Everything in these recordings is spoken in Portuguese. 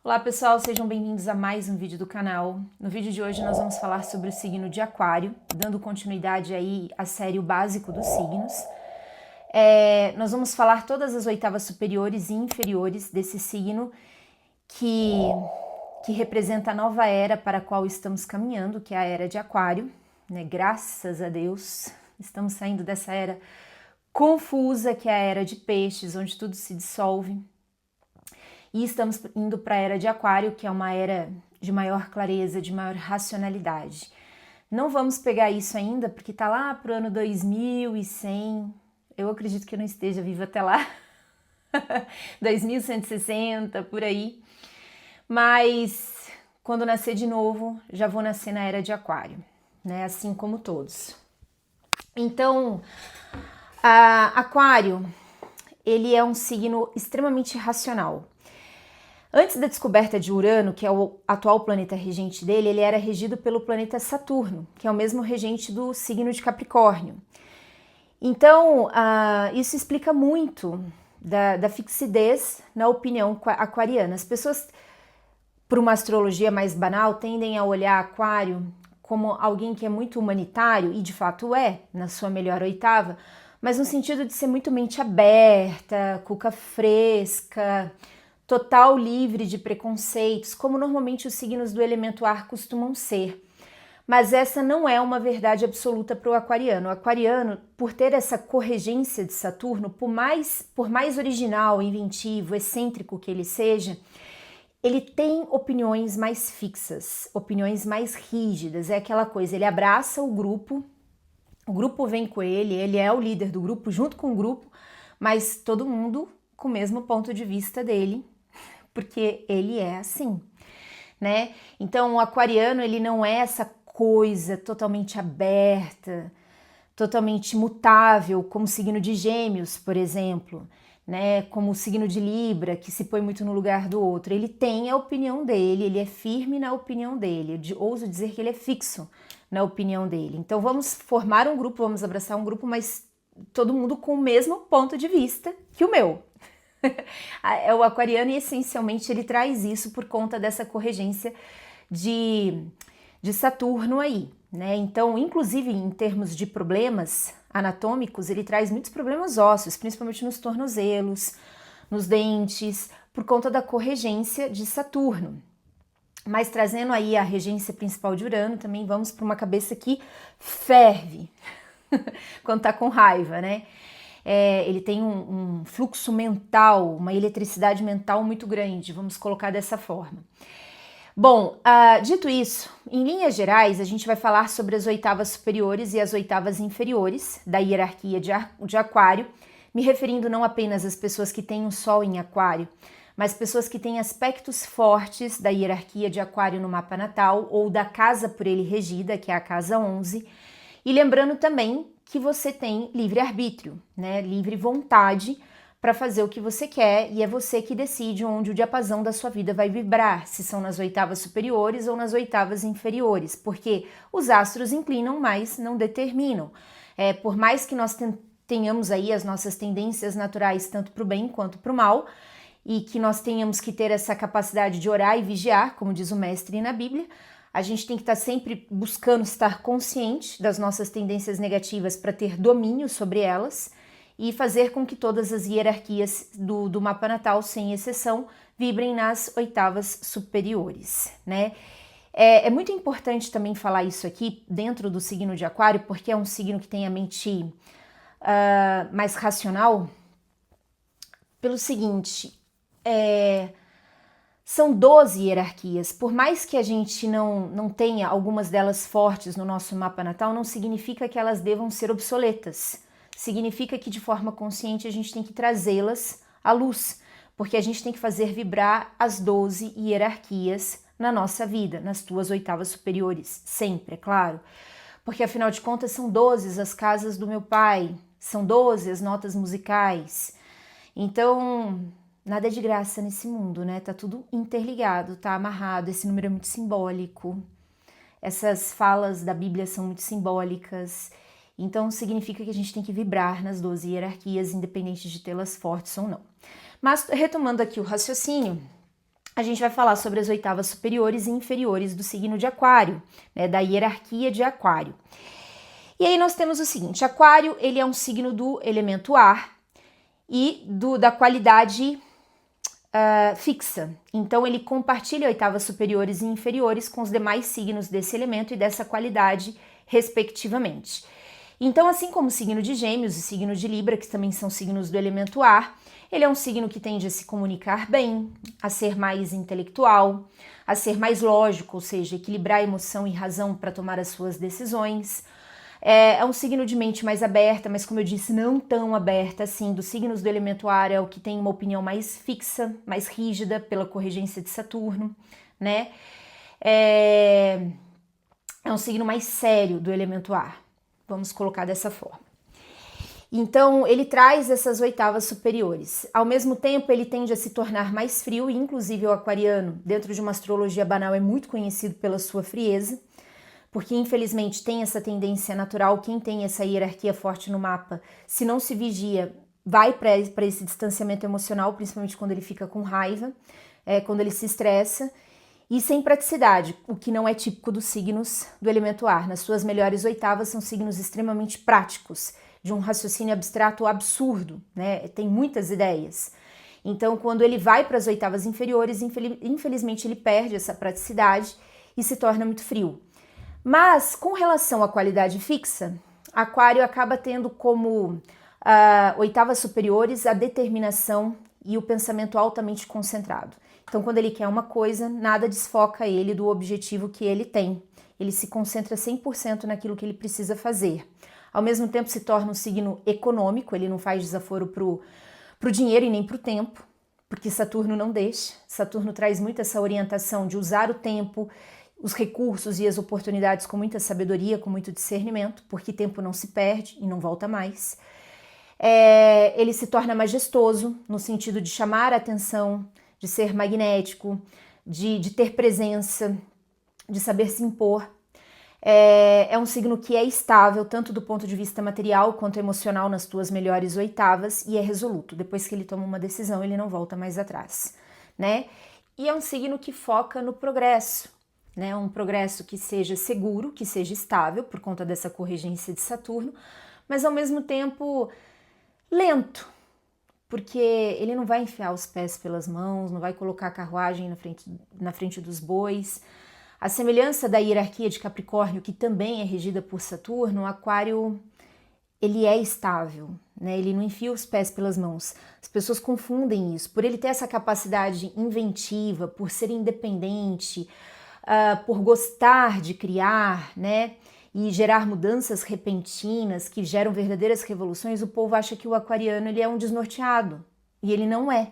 Olá pessoal, sejam bem-vindos a mais um vídeo do canal. No vídeo de hoje nós vamos falar sobre o signo de Aquário, dando continuidade aí à série O Básico dos Signos. Nós vamos falar todas as oitavas superiores e inferiores desse signo que representa a nova era para a qual estamos caminhando, que é a era de Aquário, né? Graças a Deus, estamos saindo dessa era confusa, que é a era de Peixes, onde tudo se dissolve. E estamos indo para a era de Aquário, que é uma era de maior clareza, de maior racionalidade. Não vamos pegar isso ainda, porque tá lá pro ano 2100. Eu acredito que eu não esteja viva até lá. 2160, por aí. Mas quando nascer de novo, já vou nascer na era de Aquário, né? Assim como todos. Então, Aquário, ele é um signo extremamente racional. Antes da descoberta de Urano, que é o atual planeta regente dele, ele era regido pelo planeta Saturno, que é o mesmo regente do signo de Capricórnio. Então, isso explica muito da fixidez na opinião aquariana. As pessoas, por uma astrologia mais banal, tendem a olhar Aquário como alguém que é muito humanitário, e de fato é, na sua melhor oitava, mas no sentido de ser muito mente aberta, cuca fresca, total livre de preconceitos, como normalmente os signos do elemento ar costumam ser. Mas essa não é uma verdade absoluta para o aquariano. O aquariano, por ter essa corregência de Saturno, por mais original, inventivo, excêntrico que ele seja, ele tem opiniões mais fixas, opiniões mais rígidas. É aquela coisa, ele abraça o grupo vem com ele é o líder do grupo, junto com o grupo, mas todo mundo com o mesmo ponto de vista dele, porque ele é assim, né? Então o aquariano, ele não é essa coisa totalmente aberta, totalmente mutável, como o signo de Gêmeos, por exemplo, né? Como o signo de Libra, que se põe muito no lugar do outro. Ele tem a opinião dele, ele é firme na opinião dele. Eu ouso dizer que ele é fixo na opinião dele. Então vamos formar um grupo, vamos abraçar um grupo, mas todo mundo com o mesmo ponto de vista que o meu. O aquariano, essencialmente, ele traz isso por conta dessa corregência de Saturno aí, né? Então, inclusive em termos de problemas anatômicos, ele traz muitos problemas ósseos, principalmente nos tornozelos, nos dentes, por conta da corregência de Saturno. Mas trazendo aí a regência principal de Urano, também vamos para uma cabeça que ferve quando tá com raiva, né? Ele tem um fluxo mental, uma eletricidade mental muito grande, vamos colocar dessa forma. Bom, dito isso, em linhas gerais, a gente vai falar sobre as oitavas superiores e as oitavas inferiores da hierarquia de Aquário, me referindo não apenas às pessoas que têm o Sol em Aquário, mas pessoas que têm aspectos fortes da hierarquia de Aquário no mapa natal ou da casa por ele regida, que é a casa 11, e lembrando também que você tem livre-arbítrio, né? Livre vontade para fazer o que você quer, e é você que decide onde o diapasão da sua vida vai vibrar, se são nas oitavas superiores ou nas oitavas inferiores, porque os astros inclinam, mas não determinam. Por mais que nós tenhamos aí as nossas tendências naturais, tanto para o bem quanto para o mal, e que nós tenhamos que ter essa capacidade de orar e vigiar, como diz o mestre na Bíblia, a gente tem que estar sempre buscando estar consciente das nossas tendências negativas para ter domínio sobre elas e fazer com que todas as hierarquias do mapa natal, sem exceção, vibrem nas oitavas superiores, né? É muito importante também falar isso aqui dentro do signo de Aquário, porque é um signo que tem a mente mais racional, pelo seguinte, são 12 hierarquias. Por mais que a gente não tenha algumas delas fortes no nosso mapa natal, não significa que elas devam ser obsoletas. Significa que de forma consciente a gente tem que trazê-las à luz, porque a gente tem que fazer vibrar as 12 hierarquias na nossa vida, nas tuas oitavas superiores, sempre, é claro. Porque afinal de contas são 12 as casas do meu pai, são 12 as notas musicais. Então, nada é de graça nesse mundo, né? Tá tudo interligado, tá amarrado, esse número é muito simbólico. Essas falas da Bíblia são muito simbólicas. Então, significa que a gente tem que vibrar nas 12 hierarquias, independente de tê-las fortes ou não. Mas, retomando aqui o raciocínio, a gente vai falar sobre as oitavas superiores e inferiores do signo de Aquário, né, da hierarquia de Aquário. E aí nós temos o seguinte: Aquário, ele é um signo do elemento ar e da qualidade fixa. Então ele compartilha oitavas superiores e inferiores com os demais signos desse elemento e dessa qualidade, respectivamente. Então, assim como o signo de Gêmeos e o signo de Libra, que também são signos do elemento ar, ele é um signo que tende a se comunicar bem, a ser mais intelectual, a ser mais lógico, ou seja, equilibrar emoção e razão para tomar as suas decisões. É um signo de mente mais aberta, mas como eu disse, não tão aberta assim. Dos signos do elemento ar é o que tem uma opinião mais fixa, mais rígida pela corregência de Saturno, né? É um signo mais sério do elemento ar. Vamos colocar dessa forma. Então, ele traz essas oitavas superiores. Ao mesmo tempo, ele tende a se tornar mais frio, e inclusive o aquariano, dentro de uma astrologia banal, é muito conhecido pela sua frieza, porque infelizmente tem essa tendência natural. Quem tem essa hierarquia forte no mapa, se não se vigia, vai para esse distanciamento emocional, principalmente quando ele fica com raiva, quando ele se estressa, e sem praticidade, o que não é típico dos signos do elemento ar. Nas suas melhores oitavas são signos extremamente práticos, de um raciocínio abstrato absurdo, né? Tem muitas ideias. Então, quando ele vai para as oitavas inferiores, infelizmente ele perde essa praticidade e se torna muito frio. Mas, com relação à qualidade fixa, Aquário acaba tendo como oitavas superiores a determinação e o pensamento altamente concentrado. Então, quando ele quer uma coisa, nada desfoca ele do objetivo que ele tem. Ele se concentra 100% naquilo que ele precisa fazer. Ao mesmo tempo, se torna um signo econômico, ele não faz desaforo pro dinheiro e nem pro tempo, porque Saturno não deixa. Saturno traz muito essa orientação de usar o tempo, os recursos e as oportunidades com muita sabedoria, com muito discernimento, porque tempo não se perde e não volta mais. Ele se torna majestoso, no sentido de chamar a atenção, de ser magnético, de ter presença, de saber se impor. É um signo que é estável, tanto do ponto de vista material quanto emocional, nas suas melhores oitavas, e é resoluto. Depois que ele toma uma decisão, ele não volta mais atrás, né? E é um signo que foca no progresso, né? Um progresso que seja seguro, que seja estável, por conta dessa corregência de Saturno, mas ao mesmo tempo lento, porque ele não vai enfiar os pés pelas mãos, não vai colocar a carruagem na frente dos bois. A semelhança da hierarquia de Capricórnio, que também é regida por Saturno, o Aquário, ele é estável, né? Ele não enfia os pés pelas mãos. As pessoas confundem isso. Por ele ter essa capacidade inventiva, por ser independente, por gostar de criar, né? E gerar mudanças repentinas que geram verdadeiras revoluções, o povo acha que o aquariano ele é um desnorteado, e ele não é,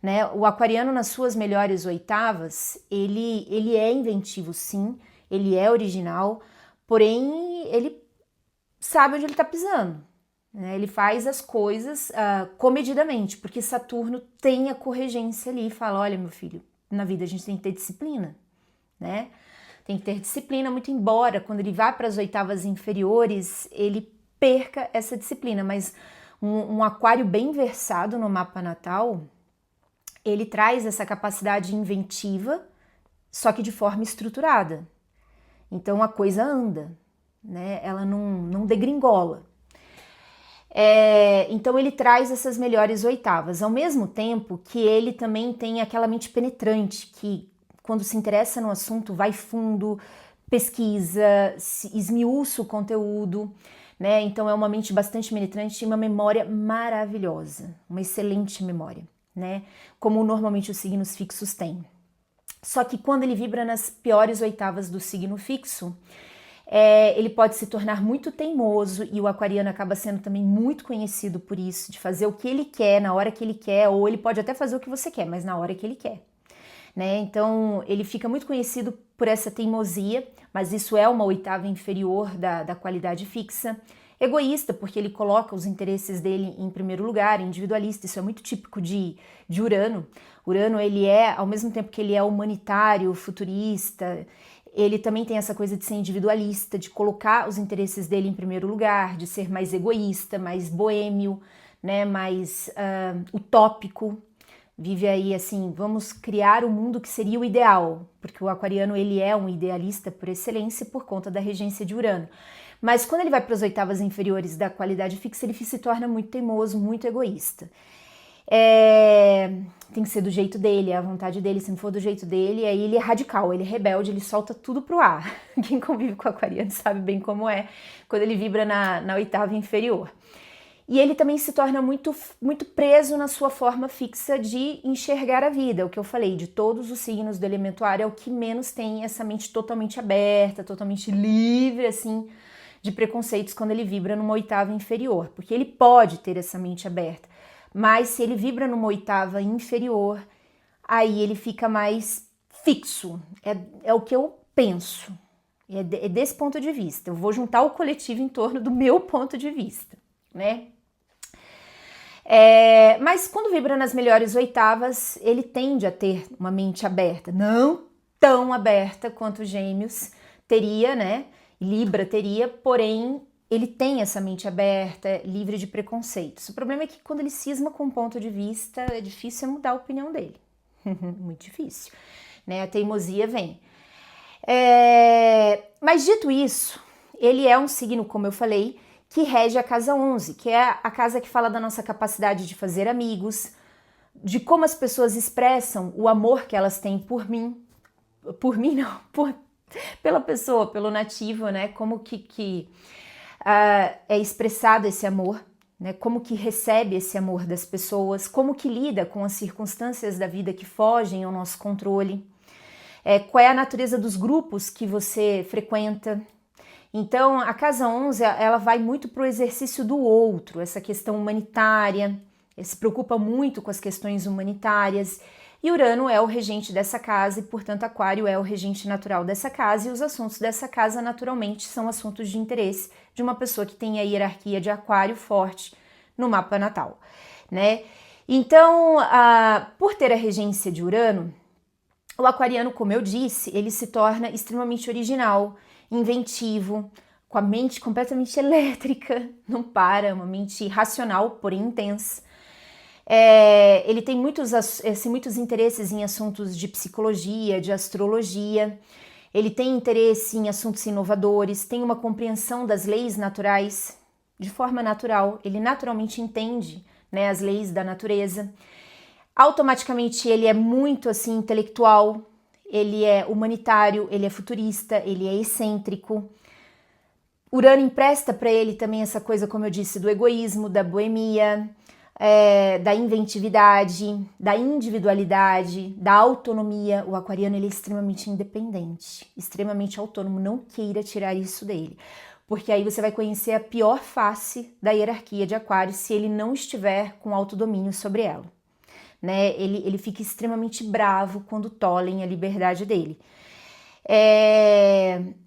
né? O aquariano, nas suas melhores oitavas, ele é inventivo, sim, ele é original, porém ele sabe onde ele está pisando, né? Ele faz as coisas comedidamente, porque Saturno tem a corregência ali e fala: olha, meu filho, na vida a gente tem que ter disciplina, né? Tem que ter disciplina, muito embora quando ele vá para as oitavas inferiores, ele perca essa disciplina, mas um aquário bem versado no mapa natal, ele traz essa capacidade inventiva, só que de forma estruturada. Então a coisa anda, né? Ela não degringola. Então ele traz essas melhores oitavas, ao mesmo tempo que ele também tem aquela mente penetrante, que quando se interessa no assunto, vai fundo, pesquisa, esmiuça o conteúdo, né? Então é uma mente bastante penetrante e uma memória maravilhosa, uma excelente memória, né? Como normalmente os signos fixos têm. Só que quando ele vibra nas piores oitavas do signo fixo, ele pode se tornar muito teimoso, e o aquariano acaba sendo também muito conhecido por isso, de fazer o que ele quer, na hora que ele quer, ou ele pode até fazer o que você quer, mas na hora que ele quer, né? Então ele fica muito conhecido por essa teimosia, mas isso é uma oitava inferior da qualidade fixa. Egoísta, porque ele coloca os interesses dele em primeiro lugar, individualista, isso é muito típico de Urano. Urano, ele é, ao mesmo tempo que ele é humanitário, futurista, ele também tem essa coisa de ser individualista, de colocar os interesses dele em primeiro lugar, de ser mais egoísta, mais boêmio, né, mais utópico, vive aí assim, vamos criar o mundo que seria o ideal, porque o aquariano ele é um idealista por excelência por conta da regência de Urano. Mas quando ele vai para as oitavas inferiores da qualidade fixa, ele se torna muito teimoso, muito egoísta. Tem que ser do jeito dele, é a vontade dele, se não for do jeito dele, aí ele é radical, ele é rebelde, ele solta tudo pro ar. Quem convive com o aquariano sabe bem como é quando ele vibra na oitava inferior. E ele também se torna muito, muito preso na sua forma fixa de enxergar a vida. O que eu falei, de todos os signos do elemento ar, é o que menos tem essa mente totalmente aberta, totalmente livre, assim, de preconceitos quando ele vibra numa oitava inferior. Porque ele pode ter essa mente aberta, mas se ele vibra numa oitava inferior, aí ele fica mais fixo. É o que eu penso. É desse ponto de vista. Eu vou juntar o coletivo em torno do meu ponto de vista, né? Mas quando vibra nas melhores oitavas, ele tende a ter uma mente aberta, não tão aberta quanto Gêmeos teria, né? Libra teria, porém ele tem essa mente aberta, livre de preconceitos. O problema é que quando ele cisma com um ponto de vista, é difícil mudar a opinião dele. Muito difícil, né? A teimosia vem. Mas dito isso, ele é um signo, como eu falei, que rege a casa 11, que é a casa que fala da nossa capacidade de fazer amigos, de como as pessoas expressam o amor que elas têm por mim não, pela pessoa, pelo nativo, né? Como que é expressado esse amor, né? Como que recebe esse amor das pessoas, como que lida com as circunstâncias da vida que fogem ao nosso controle, qual é a natureza dos grupos que você frequenta. Então, a casa 11, ela vai muito para o exercício do outro, essa questão humanitária, se preocupa muito com as questões humanitárias, e Urano é o regente dessa casa e, portanto, Aquário é o regente natural dessa casa, e os assuntos dessa casa, naturalmente, são assuntos de interesse de uma pessoa que tem a hierarquia de Aquário forte no mapa natal, né? Então, por ter a regência de Urano, o aquariano, como eu disse, ele se torna extremamente original, inventivo, com a mente completamente elétrica, não para, uma mente racional, porém intensa. Ele tem muitos interesses em assuntos de psicologia, de astrologia, ele tem interesse em assuntos inovadores, tem uma compreensão das leis naturais de forma natural, ele naturalmente entende, né, as leis da natureza. Automaticamente ele é muito assim intelectual, ele é humanitário, ele é futurista, ele é excêntrico. Urano empresta para ele também essa coisa, como eu disse, do egoísmo, da boemia, da inventividade, da individualidade, da autonomia. O aquariano ele é extremamente independente, extremamente autônomo, não queira tirar isso dele, porque aí você vai conhecer a pior face da hierarquia de Aquário se ele não estiver com autodomínio sobre ela. Né? Ele fica extremamente bravo quando tolhem a liberdade dele.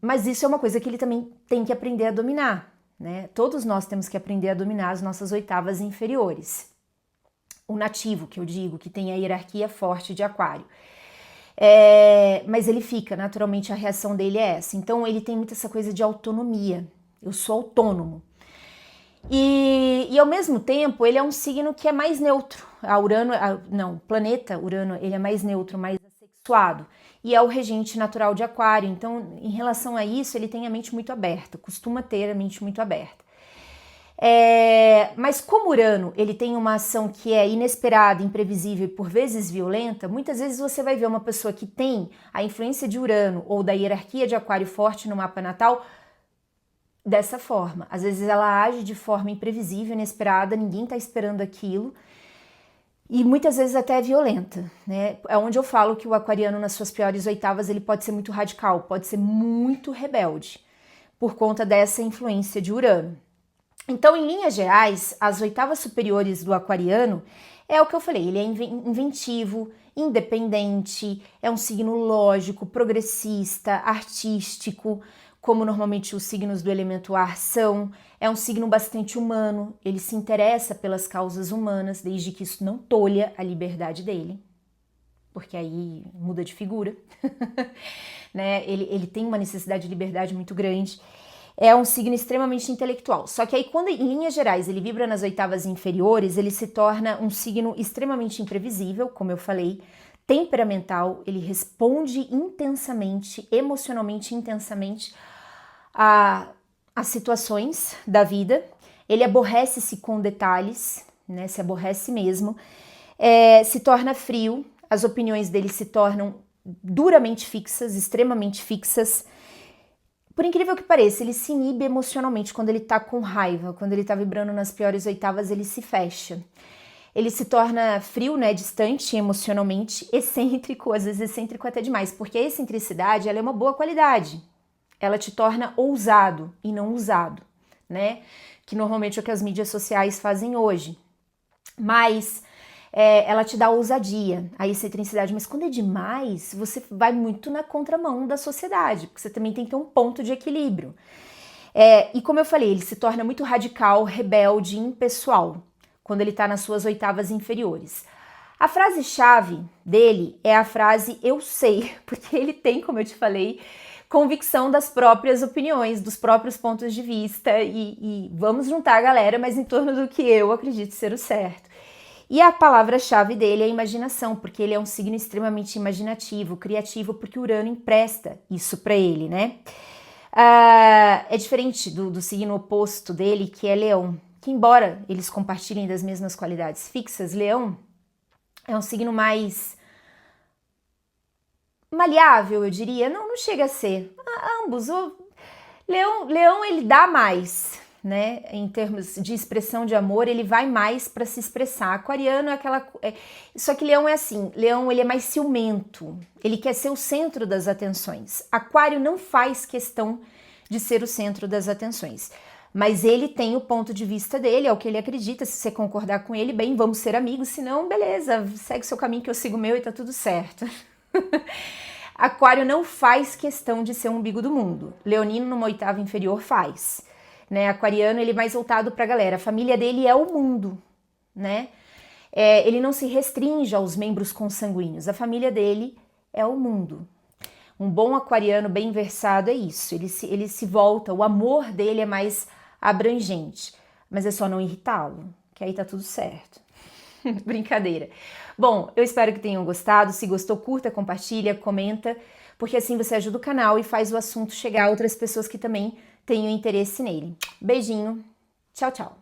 Mas isso é uma coisa que ele também tem que aprender a dominar, né? Todos nós temos que aprender a dominar as nossas oitavas inferiores. O nativo, que eu digo, que tem a hierarquia forte de Aquário. Mas ele fica, naturalmente a reação dele é essa. Então ele tem muito essa coisa de autonomia. Eu sou autônomo. E ao mesmo tempo ele é um signo que é mais neutro. O planeta Urano, ele é mais neutro, mais assexuado, e é o regente natural de Aquário. Então, em relação a isso, ele tem a mente muito aberta, costuma ter a mente muito aberta. Mas como Urano, ele tem uma ação que é inesperada, imprevisível e por vezes violenta, muitas vezes você vai ver uma pessoa que tem a influência de Urano ou da hierarquia de Aquário forte no mapa natal dessa forma. Às vezes ela age de forma imprevisível, inesperada, ninguém está esperando aquilo, e muitas vezes até é violenta, né? É onde eu falo que o aquariano nas suas piores oitavas ele pode ser muito radical, pode ser muito rebelde, por conta dessa influência de Urano. Então, em linhas gerais, as oitavas superiores do aquariano é o que eu falei, ele é inventivo, independente, é um signo lógico, progressista, artístico, como normalmente os signos do elemento ar são. É um signo bastante humano, ele se interessa pelas causas humanas, desde que isso não tolha a liberdade dele, porque aí muda de figura, né? Ele tem uma necessidade de liberdade muito grande. é um signo extremamente intelectual. Só que aí, quando em linhas gerais ele vibra nas oitavas inferiores, ele se torna um signo extremamente imprevisível, como eu falei, temperamental, ele responde intensamente, emocionalmente intensamente a situações da vida, ele aborrece-se com detalhes, né, se aborrece mesmo, se torna frio, as opiniões dele se tornam duramente fixas, extremamente fixas. Por incrível que pareça, ele se inibe emocionalmente quando ele tá com raiva, quando ele tá vibrando nas piores oitavas, ele se fecha. Ele se torna frio, né, distante emocionalmente, excêntrico, às vezes excêntrico até demais, porque a excentricidade, ela é uma boa qualidade. Ela te torna ousado e não usado, né? Que normalmente é o que as mídias sociais fazem hoje. Mas ela te dá ousadia, a excentricidade. Mas quando é demais, você vai muito na contramão da sociedade, porque você também tem que ter um ponto de equilíbrio. E como eu falei, ele se torna muito radical, rebelde, impessoal, quando ele está nas suas oitavas inferiores. A frase-chave dele é a frase "eu sei", porque ele tem, como eu te falei, convicção das próprias opiniões, dos próprios pontos de vista e vamos juntar a galera, mas em torno do que eu acredito ser o certo. E a palavra-chave dele é imaginação, porque ele é um signo extremamente imaginativo, criativo, porque Urano empresta isso para ele, né? É diferente do signo oposto dele, que é Leão, que embora eles compartilhem das mesmas qualidades fixas, Leão é um signo mais maleável, eu diria. Não chega a ser. Ambos. Leão ele dá mais, né? Em termos de expressão de amor, ele vai mais para se expressar. Aquariano é aquela... Só que Leão é assim. Leão ele é mais ciumento. Ele quer ser o centro das atenções. Aquário não faz questão de ser o centro das atenções. Mas ele tem o ponto de vista dele, é o que ele acredita. Se você concordar com ele, bem, vamos ser amigos. Se não, beleza, segue seu caminho que eu sigo o meu e tá tudo certo. Aquário não faz questão de ser o umbigo do mundo. Leonino, numa oitava inferior, faz. Né? Aquariano, ele é mais voltado pra galera. A família dele é o mundo, né? Ele não se restringe aos membros consanguíneos. A família dele é o mundo. Um bom aquariano bem versado é isso. Ele se volta, o amor dele é mais abrangente, mas é só não irritá-lo, que aí tá tudo certo. Brincadeira. Bom, eu espero que tenham gostado. Se gostou, curta, compartilha, comenta, porque assim você ajuda o canal e faz o assunto chegar a outras pessoas que também tenham interesse nele. Beijinho, tchau, tchau.